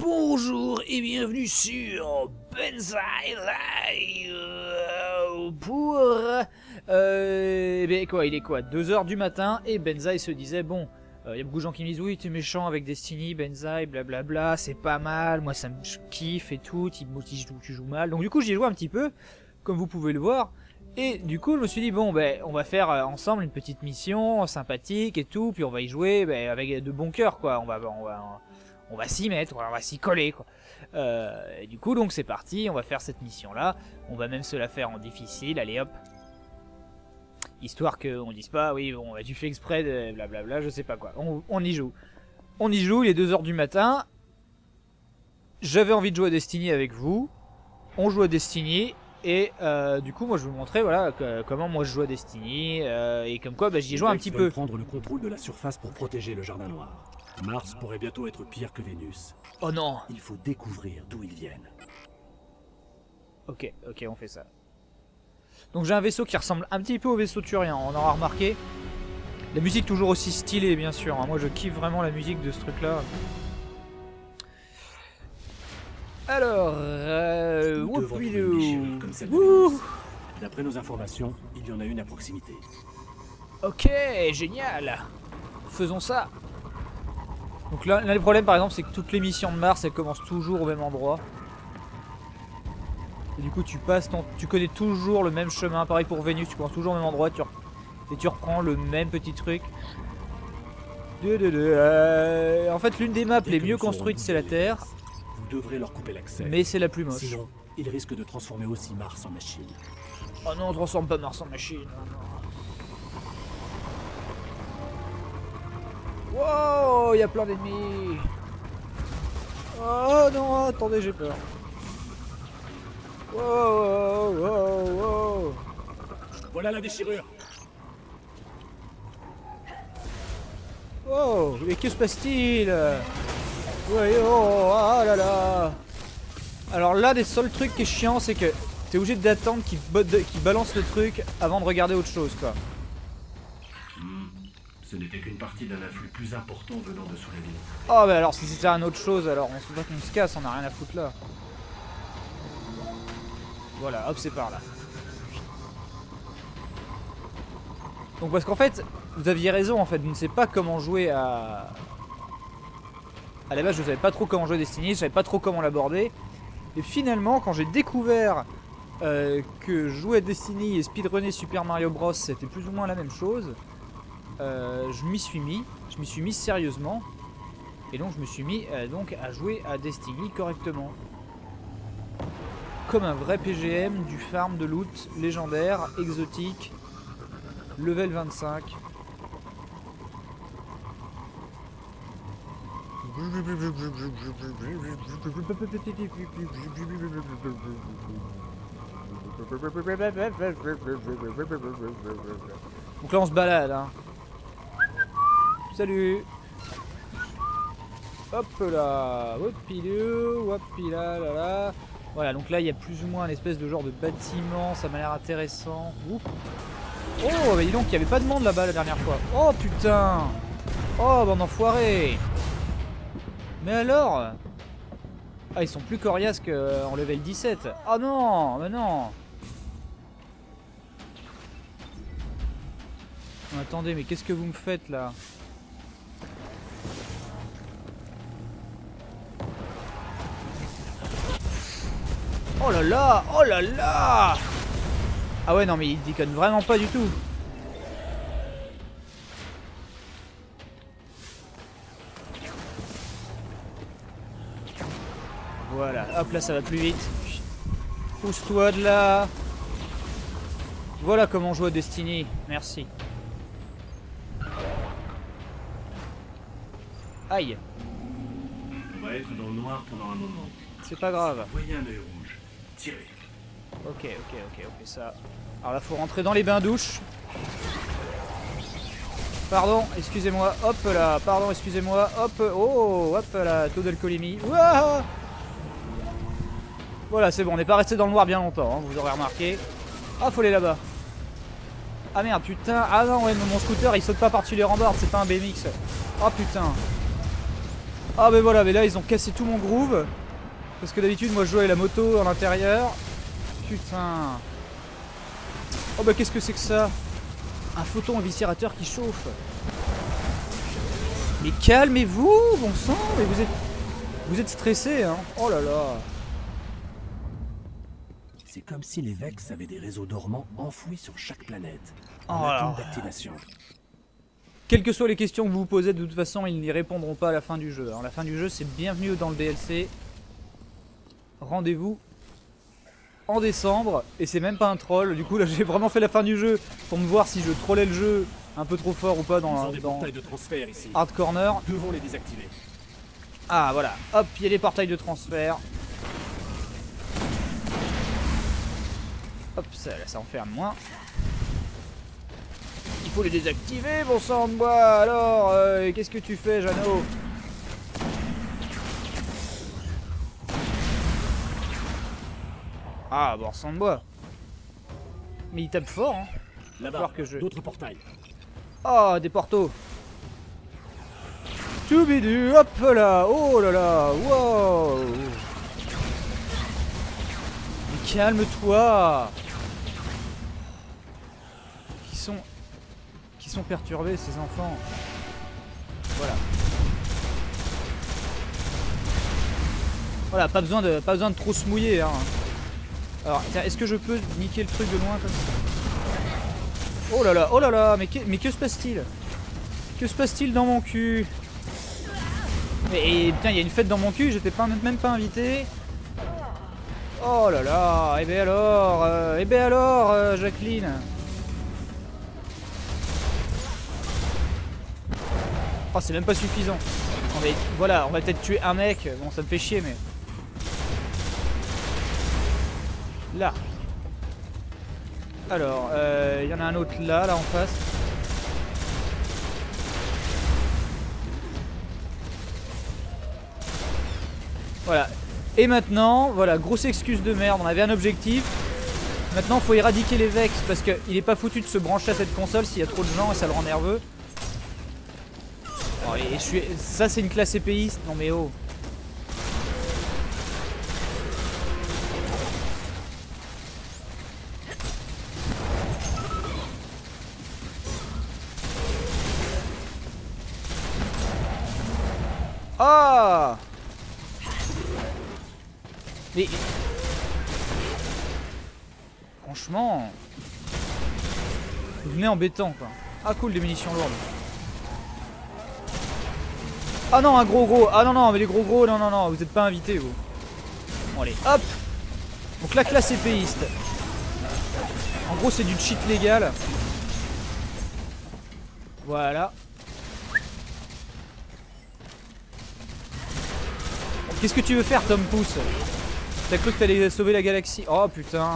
Bonjour et bienvenue sur Benzaï Live pour... ben quoi, il est quoi 2 h du matin et Benzaï se disait bon, il y a beaucoup de gens qui me disent oui t'es méchant avec Destiny, Benzaï, blablabla, c'est pas mal, moi ça me kiffe et tout, tu joues mal. Donc du coup j'y ai joué un petit peu, comme vous pouvez le voir. Et du coup je me suis dit bon ben on va faire ensemble une petite mission sympathique et tout, puis on va y jouer avec de bon cœur quoi, on va s'y mettre, on va s'y coller quoi. Et du coup donc c'est parti, on va faire cette mission là, on va même se la faire en difficile, allez hop. Histoire qu'on dise pas oui bon tu fais exprès de blablabla, je sais pas quoi, on y joue. On y joue, il est 2 h du matin, j'avais envie de jouer à Destiny avec vous, on joue à Destiny. Et du coup moi je vais vous montrer voilà comment moi je joue à Destiny et comme quoi j'y ai joué un petit peu. Prendre le contrôle de la surface pour protéger le jardin noir. Mars pourrait bientôt être pire que Vénus. Oh non. Il faut découvrir d'où ils viennent. Ok on fait ça. Donc j'ai un vaisseau qui ressemble un petit peu au vaisseau turien, on aura remarqué. La musique toujours aussi stylée bien sûr, hein. Moi je kiffe vraiment la musique de ce truc là. Alors, d'après nos informations, il y en a une à proximité. Ok, génial. Faisons ça. Donc là, le problème par exemple, c'est que toutes les missions de Mars, elles commencent toujours au même endroit. Et du coup, tu connais toujours le même chemin. Pareil pour Vénus, tu commences toujours au même endroit, et tu reprends le même petit truc. En fait, l'une des maps les mieux construites, c'est la Terre. Vous devrez leur couper l'accès. Mais c'est la plus moche. Sinon, ils risquent de transformer aussi Mars en machine. Oh non, on transforme pas Mars en machine. Wow, il y a plein d'ennemis. Oh non, attendez, j'ai peur. Wow. Voilà la déchirure. Oh, mais que se passe-t-il? Ouais, oh, ah là là. Alors là, des seuls trucs qui est chiant, c'est que t'es obligé d'attendre qu'il balance le truc avant de regarder autre chose, quoi. Ce n'était qu'une partie d'un afflux plus important venant de sous la ville. Oh, bah alors si c'était un autre chose, alors on se voit qu'on se casse, on a rien à foutre là. Voilà, hop, c'est par là. Donc parce qu'en fait, vous aviez raison, en fait, je ne sais pas comment jouer à la base, je savais pas trop comment jouer Destiny, je savais pas trop comment l'aborder. Et finalement, quand j'ai découvert que jouer à Destiny et speedrunner Super Mario Bros c'était plus ou moins la même chose, je m'y suis mis sérieusement. Et donc je me suis mis donc à jouer à Destiny correctement. Comme un vrai PGM, du farm de loot légendaire, exotique, level 25. Donc là on se balade hein. Salut. Hop là. Hopila là là. Voilà donc là il y a plus ou moins un espèce de genre de bâtiment. Ça m'a l'air intéressant. Ouf. Oh bah dis donc il n'y avait pas de monde là-bas la dernière fois. Oh putain. Oh bande d'enfoirés. Mais alors? Ah ils sont plus coriaces qu'en level 17. Ah non, mais non. Attendez, mais qu'est-ce que vous me faites là? Oh là là, oh là là. Ah ouais non mais il déconne vraiment pas du tout. Voilà, hop là ça va plus vite. Pousse-toi de là. Voilà comment on joue à Destiny, merci. Aïe. On va être dans le noir pendant un moment. C'est pas grave. Voyez un œil rouge. Tirez. Ok, on fait ça. Alors là faut rentrer dans les bains-douches. Pardon, excusez-moi, hop là, pardon, excusez-moi, hop, oh, hop là, taux d'alcoolémie. Ouah. Voilà, c'est bon, on n'est pas resté dans le noir bien longtemps, hein, vous aurez remarqué. Ah, faut aller là-bas. Ah merde, putain. Ah non, ouais, mon scooter il saute pas par-dessus les rambardes, c'est pas un BMX. Oh putain. Ah ben voilà, mais là ils ont cassé tout mon groove. Parce que d'habitude moi je joue avec la moto à l'intérieur. Putain. Oh bah qu'est-ce que c'est que ça? Un photon éviscérateur qui chauffe. Mais calmez-vous, bon sang, mais vous êtes stressé, hein. Oh là là. C'est comme si les Vex avaient des réseaux dormants enfouis sur chaque planète. Oh En là. attente d'activation. Quelles que soient les questions que vous vous posez, de toute façon, ils n'y répondront pas à la fin du jeu. Alors la fin du jeu, c'est bienvenue dans le DLC. Rendez-vous en décembre. Et c'est même pas un troll. Du coup, là, j'ai vraiment fait la fin du jeu pour me voir si je trollais le jeu un peu trop fort ou pas Ils ont dans des portails de transfert ici. Hard Corner. Nous devons les désactiver. Ah, voilà. Hop, il y a les portails de transfert. Hop, ça, là, ça enferme moins. Il faut les désactiver, bon sang de bois. Alors, qu'est-ce que tu fais, Jeannot? Ah, bon sang de bois. Mais il tape fort, hein. Là-bas, que je... d'autres portails. Oh, des portos. Toubidu, hop là. Oh là là, wow. Mais calme-toi. Qui sont perturbés, ces enfants. Voilà. Voilà, pas besoin de trop se mouiller, hein. Alors, tiens, est-ce que je peux niquer le truc de loin comme ça? Oh là là, mais que se passe-t-il? Que se passe-t-il dans mon cul? Mais putain, il y a une fête dans mon cul, j'étais même pas invité. Oh là là, et ben alors, Jacqueline. Oh, c'est même pas suffisant. Voilà, on va peut-être tuer un mec. Bon, ça me fait chier, mais... Là. Alors, il y en a un autre là en face. Voilà. Et maintenant, voilà, grosse excuse de merde, on avait un objectif. Maintenant, faut éradiquer les Vex parce qu'il est pas foutu de se brancher à cette console s'il y a trop de gens et ça le rend nerveux. Oh, et ça, c'est une classe épéiste. Non mais oh. Ah! Mais... Franchement... Vous venez embêtant, quoi. Ah cool, des munitions lourdes. Ah non, un gros. Ah non, mais les gros, non, vous êtes pas invités, vous. Bon, allez, hop. Donc la classe épéiste. En gros, c'est du cheat légal. Voilà. Qu'est-ce que tu veux faire, Tom Pouce? T'as cru que t'allais sauver la galaxie? Oh putain.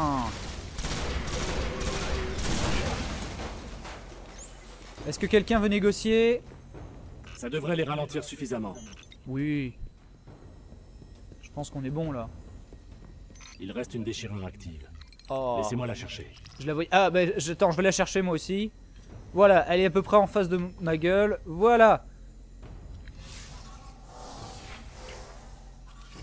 Est-ce que quelqu'un veut négocier? Ça devrait les ralentir suffisamment. Oui. Je pense qu'on est bon là. Il reste une déchirure active. Oh. Laissez-moi la chercher. Je la vois. Ah bah attends, je vais la chercher moi aussi. Voilà, elle est à peu près en face de ma gueule. Voilà.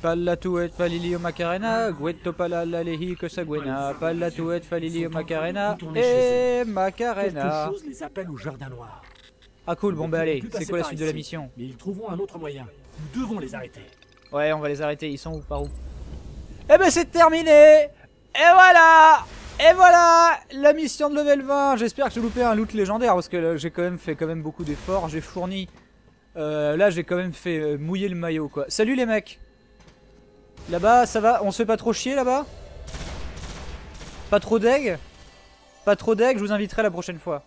Palla tuet falilio macarena, guetto pala lalehi que sagüena, palla tuet falilio macarena et macarena. Quelque chose les appelle au Jardin Noir. Ah cool, bon bah allez, c'est quoi la suite de la mission? Mais ils trouveront un autre moyen. Nous devons les arrêter. Ouais, on va les arrêter, ils sont où, par où? Eh ben c'est terminé. Et voilà. Et voilà la mission de level 20. J'espère que j'ai loupé un loot légendaire parce que j'ai quand même fait beaucoup d'efforts. J'ai fourni. Là j'ai quand même fait mouiller le maillot quoi. Salut les mecs. Là-bas ça va? On se fait pas trop chier là-bas? Pas trop deg? Pas trop deg, je vous inviterai la prochaine fois.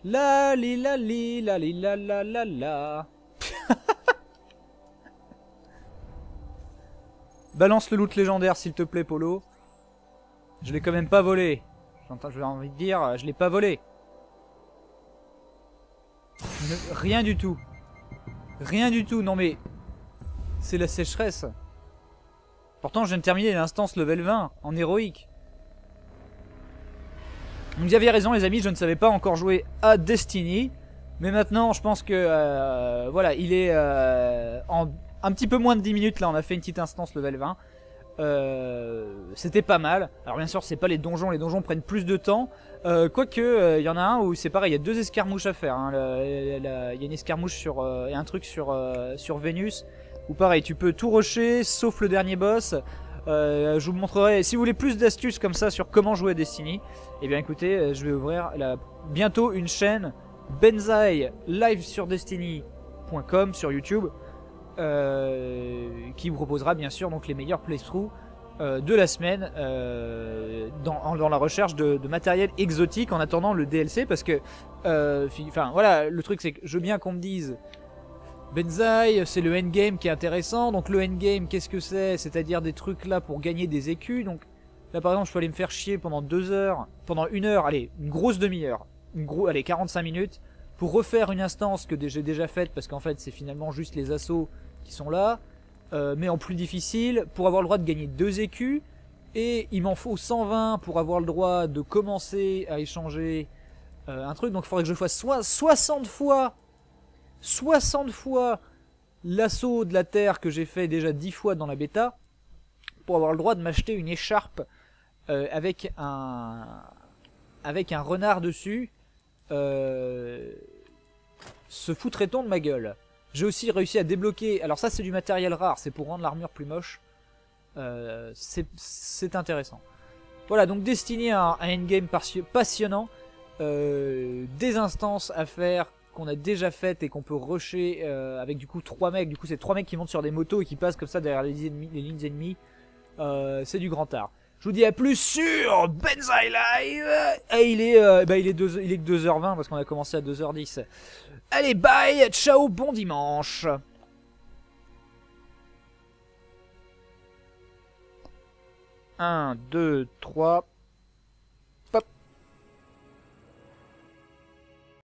La li la li la li la la la la. Balance le loot légendaire s'il te plaît Polo. Je l'ai quand même pas volé. J'ai envie de dire, je l'ai pas volé. Rien du tout. Rien du tout, non mais... C'est la sécheresse. Pourtant je viens de terminer l'instance level 20 en héroïque. Donc vous aviez raison les amis, je ne savais pas encore jouer à Destiny. Mais maintenant, je pense que voilà, il est en un petit peu moins de 10 minutes. Là, on a fait une petite instance level 20. C'était pas mal. Alors bien sûr, c'est pas les donjons prennent plus de temps. Quoique, il y en a un où c'est pareil, il y a 2 escarmouches à faire. Hein. Il y a une escarmouche sur, et un truc sur Vénus. Où pareil, tu peux tout rusher, sauf le dernier boss. Je vous montrerai, si vous voulez plus d'astuces comme ça sur comment jouer à Destiny, eh bien écoutez, je vais ouvrir bientôt une chaîne Benzaï live sur Destiny.com sur YouTube. Qui vous proposera bien sûr donc les meilleurs playthroughs de la semaine dans la recherche de matériel exotique en attendant le DLC, parce que enfin voilà, le truc c'est que je veux bien qu'on me dise Benzaï c'est le endgame qui est intéressant. Donc le endgame, qu'est-ce que c'est-à-dire des trucs là pour gagner des écus. Donc là par exemple je peux aller me faire chier pendant 2 heures, pendant 1 heure, allez une grosse demi-heure, allez 45 minutes pour refaire une instance que j'ai déjà faite, parce qu'en fait c'est finalement juste les assauts qui sont là, mais en plus difficile, pour avoir le droit de gagner 2 écus, et il m'en faut 120 pour avoir le droit de commencer à échanger un truc. Donc il faudrait que je fasse 60 fois l'assaut de la terre que j'ai fait déjà 10 fois dans la bêta, pour avoir le droit de m'acheter une écharpe avec un renard dessus. Se foutrait-on de ma gueule? J'ai aussi réussi à débloquer, alors ça c'est du matériel rare, c'est pour rendre l'armure plus moche. C'est intéressant. Voilà, donc Destiny a un endgame passionnant, des instances à faire qu'on a déjà faites et qu'on peut rusher avec du coup 3 mecs. Du coup c'est 3 mecs qui montent sur des motos et qui passent comme ça derrière les lignes ennemies. C'est du grand art. Je vous dis à plus sur Benzaï Live. Et il est que 2h20 parce qu'on a commencé à 2h10. Allez, bye, ciao, bon dimanche. 1, 2, 3...